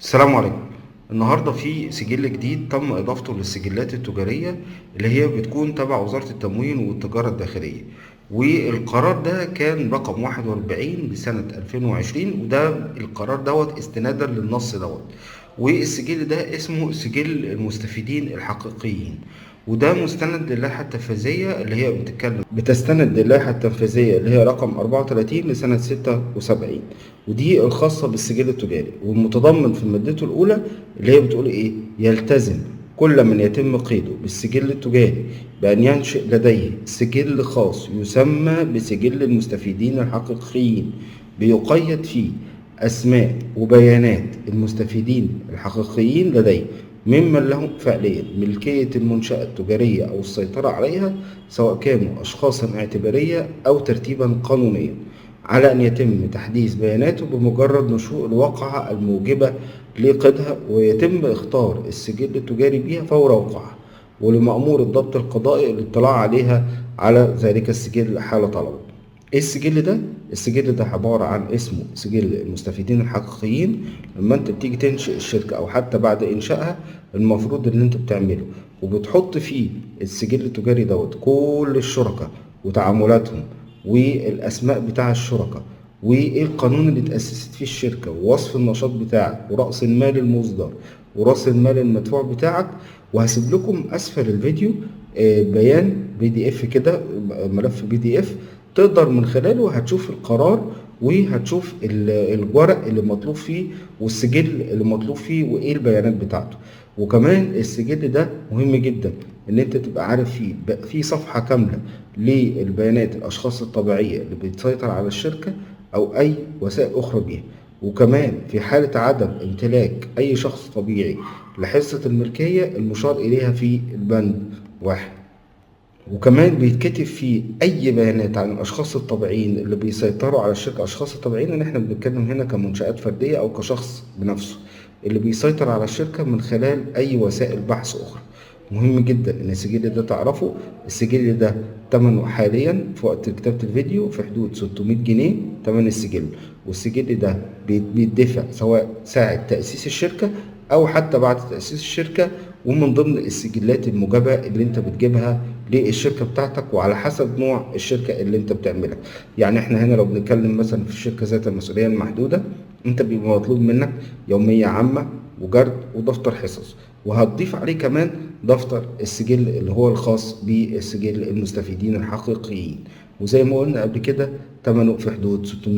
السلام عليكم. النهارده في سجل جديد تم اضافته للسجلات التجاريه اللي هي بتكون تبع وزاره التموين والتجاره الداخليه، والقرار ده كان رقم 41 لسنه 2020، وده القرار دوت استنادا للنص دوت. والسجل ده اسمه سجل المستفيدين الحقيقيين، وده مستند للائحة التنفيذية اللي هي بتستند للائحة التنفيذية اللي هي رقم 34 لسنة 76، ودي الخاصة بالسجل التجاري، والمتضمن في مادته الأولى اللي هي بتقول إيه: يلتزم كل من يتم قيده بالسجل التجاري بأن ينشئ لديه سجل خاص يسمى بسجل المستفيدين الحقيقيين، بيقيد فيه أسماء وبيانات المستفيدين الحقيقيين لديه، ممن لهم فعليا ملكية المنشأة التجارية أو السيطرة عليها، سواء كانوا أشخاصا اعتبارية أو ترتيبا قانونيا، على أن يتم تحديث بياناته بمجرد نشوء الواقعة الموجبة لقيدها، ويتم إخطار السجل التجاري بها فور وقوعها، ولمأمور الضبط القضائي الاطلاع عليها على ذلك السجل حال طلبه. ايه السجل ده؟ السجل ده عبارة عن اسمه سجل المستفيدين الحقيقيين. لما انت بتيجي تنشئ الشركة او حتى بعد انشائها، المفروض ان انت بتعمله وبتحط فيه السجل التجاري دوت كل الشركاء وتعاملاتهم والاسماء بتاع الشركاء، وايه القانون اللي اتأسست فيه الشركة، ووصف النشاط بتاعك، ورأس المال المصدر، ورأس المال المدفوع بتاعك. وهسيب لكم اسفل الفيديو بيان PDF كده، ملف PDF تقدر من خلاله هتشوف القرار، وهتشوف الورق اللي مطلوب فيه والسجل اللي مطلوب فيه وايه البيانات بتاعته. وكمان السجل ده مهم جدا ان انت تبقى عارف فيه في صفحة كاملة للبيانات الاشخاص الطبيعية اللي بتسيطر على الشركة او اي وسائل اخرى بيها. وكمان في حالة عدم امتلاك اي شخص طبيعي لحصة الملكية المشار اليها في البند 1. وكمان بيتكتب فيه اي بيانات عن الاشخاص الطبيعيين اللي بيسيطروا على الشركه. الاشخاص الطبيعيين اللي احنا بنتكلم هنا كمنشآت فرديه او كشخص بنفسه اللي بيسيطر على الشركه من خلال اي وسائل بحث اخرى. مهم جدا ان السجل ده تعرفه. السجل ده ثمنه حاليا في وقت كتابه الفيديو في حدود 600 جنيه ثمن السجل، والسجل ده بيدفع سواء ساعه تاسيس الشركه او حتى بعد تاسيس الشركه، ومن ضمن السجلات الموجبة اللي انت بتجيبها للشركة بتاعتك وعلى حسب نوع الشركة اللي انت بتعملها. يعني احنا هنا لو بنتكلم مثلا في الشركة ذات المسؤولية المحدودة، انت بيبقى مطلوب منك يومية عامة وجرد ودفتر حصص، وهتضيف عليه كمان دفتر السجل اللي هو الخاص بالسجل المستفيدين الحقيقيين، وزي ما قلنا قبل كده ثمنه في حدود 600